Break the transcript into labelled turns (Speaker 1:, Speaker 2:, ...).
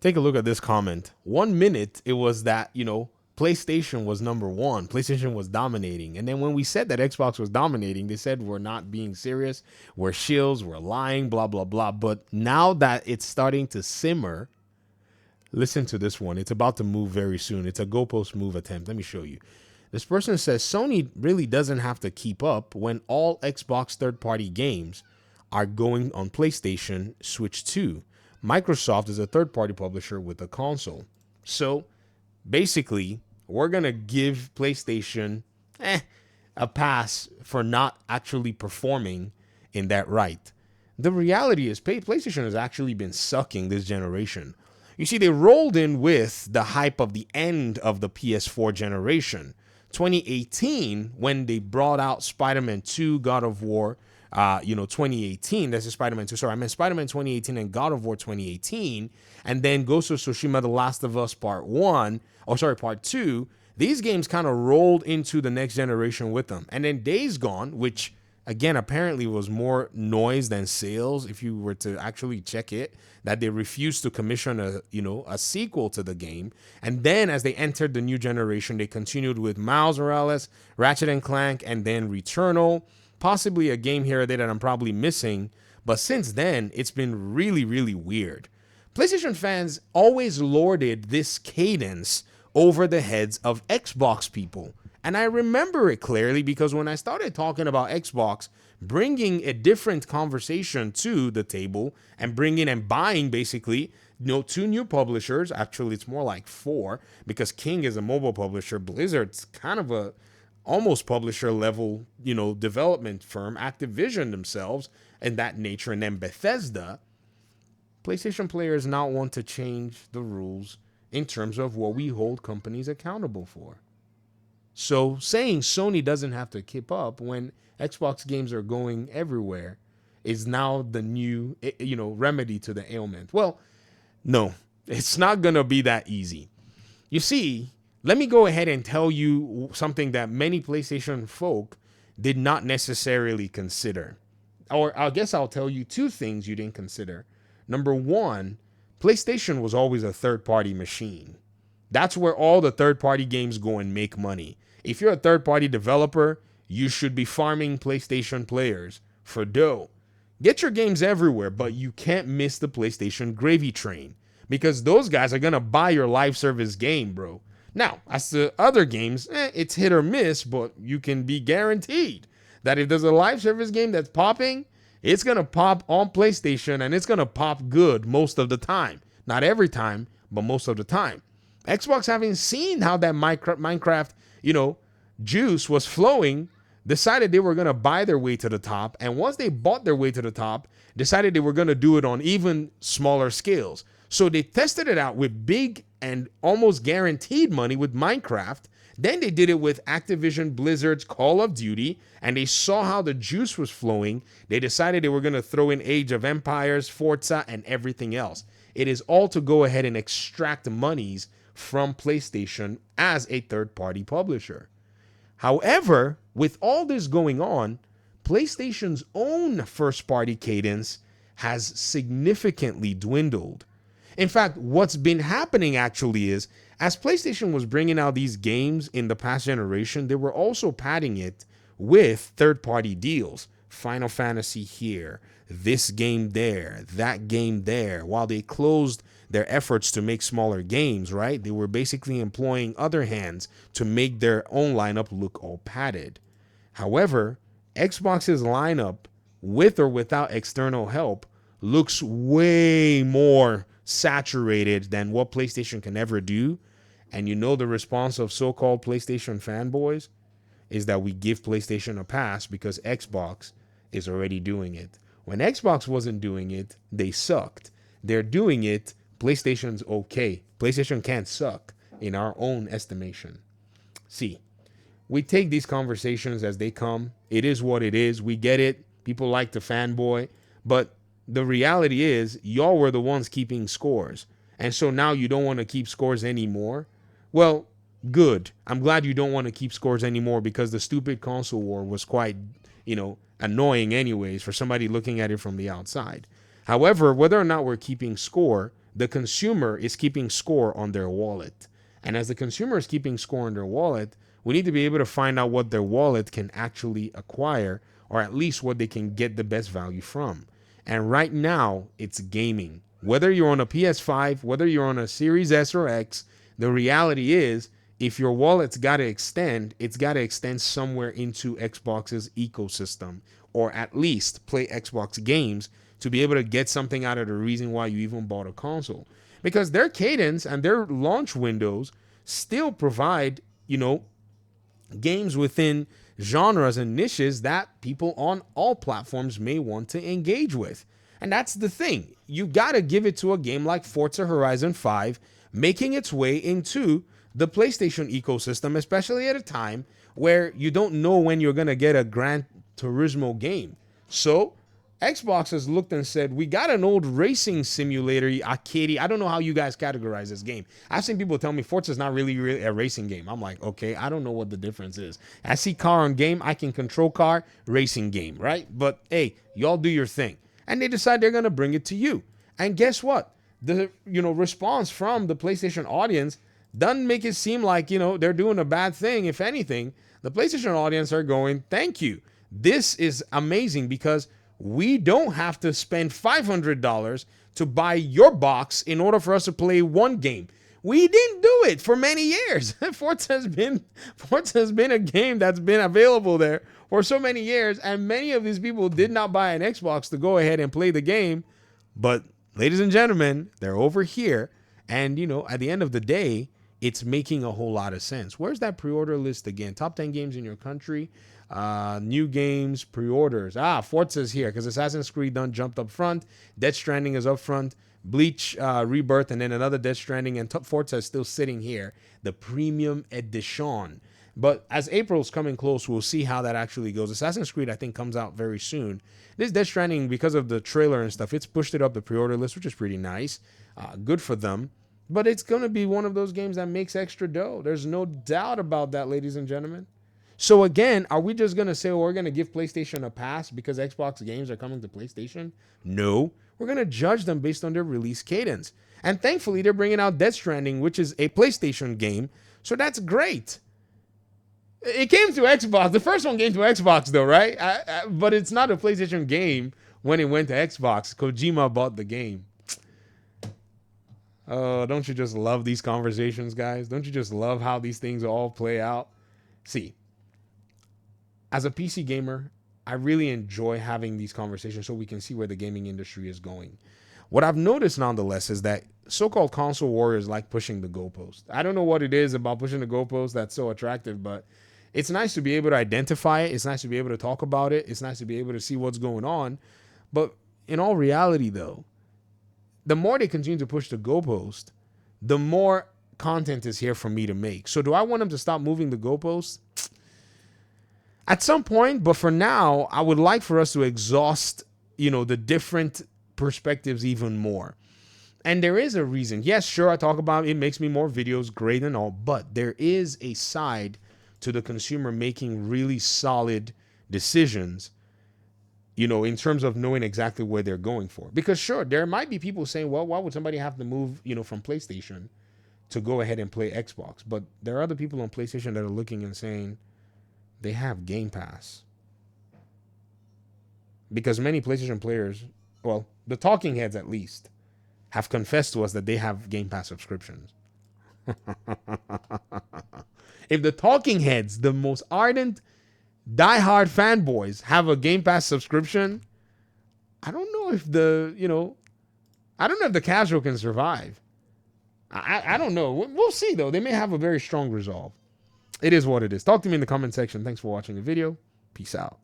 Speaker 1: Take a look at this comment. 1 minute, it was that, PlayStation was number one. PlayStation was dominating. And then when we said that Xbox was dominating, they said we're not being serious. We're shills. We're lying, blah, blah, blah. But now that it's starting to simmer, listen to this one. It's about to move very soon. It's a goalpost move attempt. Let me show you. This person says Sony really doesn't have to keep up when all Xbox third-party games are going on PlayStation Switch 2. Microsoft is a third-party publisher with a console. So basically, we're going to give PlayStation a pass for not actually performing in that right. The reality is PlayStation has actually been sucking this generation. You see, they rolled in with the hype of the end of the PS4 generation. 2018, when they brought out Spider-Man 2, God of War, 2018, that's a Spider-Man 2. Sorry, I meant Spider-Man 2018 and God of War 2018. And then Ghost of Tsushima, The Last of Us Part 2. These games kind of rolled into the next generation with them. And then Days Gone, which again, apparently was more noise than sales. If you were to actually check it, that they refused to commission a sequel to the game. And then as they entered the new generation, they continued with Miles Morales, Ratchet and Clank, and then Returnal. Possibly a game here or there that I'm probably missing. But since then, it's been really, really weird. PlayStation fans always lorded this cadence over the heads of Xbox people. And I remember it clearly because when I started talking about Xbox bringing a different conversation to the table and bringing and buying basically, 2 new publishers. Actually, it's more like 4 because King is a mobile publisher. Blizzard's kind of a almost publisher level, development firm. Activision themselves and that nature. And then Bethesda. PlayStation players now want to change the rules in terms of what we hold companies accountable for. So saying Sony doesn't have to keep up when Xbox games are going everywhere is now the new, remedy to the ailment. Well, no, it's not going to be that easy. You see, let me go ahead and tell you something that many PlayStation folk did not necessarily consider. Or I guess I'll tell you 2 things you didn't consider. Number 1, PlayStation was always a third-party machine. That's where all the third-party games go and make money. If you're a third-party developer, you should be farming PlayStation players for dough. Get your games everywhere, but you can't miss the PlayStation gravy train because those guys are going to buy your live service game, bro. Now, as to other games, it's hit or miss, but you can be guaranteed that if there's a live service game that's popping, it's going to pop on PlayStation and it's going to pop good most of the time. Not every time, but most of the time. Xbox, having seen how that Minecraft, juice was flowing, decided they were going to buy their way to the top. And once they bought their way to the top, decided they were going to do it on even smaller scales. So they tested it out with big and almost guaranteed money with Minecraft. Then they did it with Activision Blizzard's Call of Duty, and they saw how the juice was flowing. They decided they were going to throw in Age of Empires, Forza, and everything else. It is all to go ahead and extract monies from PlayStation as a third-party publisher. However, with all this going on, PlayStation's own first-party cadence has significantly dwindled. In fact, what's been happening actually is, as PlayStation was bringing out these games in the past generation, they were also padding it with third-party deals. Final Fantasy here, this game there, that game there. While they closed their efforts to make smaller games, right? They were basically employing other hands to make their own lineup look all padded. However, Xbox's lineup, with or without external help, looks way more saturated than what PlayStation can ever do. And the response of so-called PlayStation fanboys is that we give PlayStation a pass because Xbox is already doing it. When Xbox wasn't doing it, they sucked. They're doing it, PlayStation's okay. PlayStation can't suck in our own estimation. See, we take these conversations as they come. It is what it is. We get it. People like to fanboy. But the reality is, y'all were the ones keeping scores. And so now you don't want to keep scores anymore. Well, good. I'm glad you don't want to keep scores anymore because the stupid console war was quite, annoying anyways for somebody looking at it from the outside. However, whether or not we're keeping score the consumer is keeping score on their wallet. And as the consumer is keeping score on their wallet, we need to be able to find out what their wallet can actually acquire, or at least what they can get the best value from. And right now, it's gaming. Whether you're on a PS5, whether you're on a Series S or X, the reality is, if your wallet's got to extend, it's got to extend somewhere into Xbox's ecosystem, or at least play Xbox games to be able to get something out of the reason why you even bought a console. Because their cadence and their launch windows still provide, games within genres and niches that people on all platforms may want to engage with. And that's the thing. You got to give it to a game like Forza Horizon 5 making its way into the PlayStation ecosystem, especially at a time where you don't know when you're going to get a Gran Turismo game. So Xbox has looked and said, we got an old racing simulator, arcade. I don't know how you guys categorize this game. I've seen people tell me Forza's not really a racing game. I'm like, okay, I don't know what the difference is. I see car on game, I can control car, racing game, right? But hey, y'all do your thing. And they decide they're going to bring it to you. And guess what? The response from the PlayStation audience doesn't make it seem like, they're doing a bad thing. If anything, the PlayStation audience are going, thank you. This is amazing because we don't have to spend $500 to buy your box in order for us to play one game. We didn't do it for many years. Forza has been a game that's been available there for so many years, and many of these people did not buy an Xbox to go ahead and play the game. But ladies and gentlemen, they're over here, and at the end of the day, it's making a whole lot of sense. Where's that pre-order list again? Top 10 games in your country. New games, pre-orders. Forza's here because Assassin's Creed done jumped up front. Death Stranding is up front. Bleach Rebirth, and then another Death Stranding, and Forza is still sitting here, the premium edition. But as April's coming close, we'll see how that actually goes. Assassin's Creed, I think, comes out very soon. This Death Stranding, because of the trailer and stuff, it's pushed it up the pre-order list, which is pretty nice. Good for them. But it's going to be one of those games that makes extra dough. There's no doubt about that, ladies and gentlemen. So again, are we just going to say, we're going to give PlayStation a pass because Xbox games are coming to PlayStation? No. We're going to judge them based on their release cadence. And thankfully, they're bringing out Death Stranding, which is a PlayStation game. So that's great. It came to Xbox. The first one came to Xbox, though, right? But it's not a PlayStation game when it went to Xbox. Kojima bought the game. Oh, don't you just love these conversations, guys? Don't you just love how these things all play out? See, as a PC gamer, I really enjoy having these conversations so we can see where the gaming industry is going. What I've noticed, nonetheless, is that so-called console warriors like pushing the goalpost. I don't know what it is about pushing the goalpost that's so attractive, but it's nice to be able to identify it. It's nice to be able to talk about it. It's nice to be able to see what's going on. But in all reality, though, the more they continue to push the goalpost, the more content is here for me to make. So do I want them to stop moving the goalposts? At some point, but for now, I would like for us to exhaust, the different perspectives even more. And there is a reason. Yes, sure, I talk about it makes me more videos, great and all, but there is a side to the consumer making really solid decisions, in terms of knowing exactly where they're going for. Because sure, there might be people saying, well, why would somebody have to move, from PlayStation to go ahead and play Xbox? But there are other people on PlayStation that are looking and saying they have Game Pass. Because many PlayStation players, well, the talking heads at least, have confessed to us that they have Game Pass subscriptions. If the talking heads, the most ardent, diehard fanboys, have a Game Pass subscription, I don't know if the casual can survive. I don't know. We'll see, though. They may have a very strong resolve. It is what it is. Talk to me in the comment section. Thanks for watching the video. Peace out.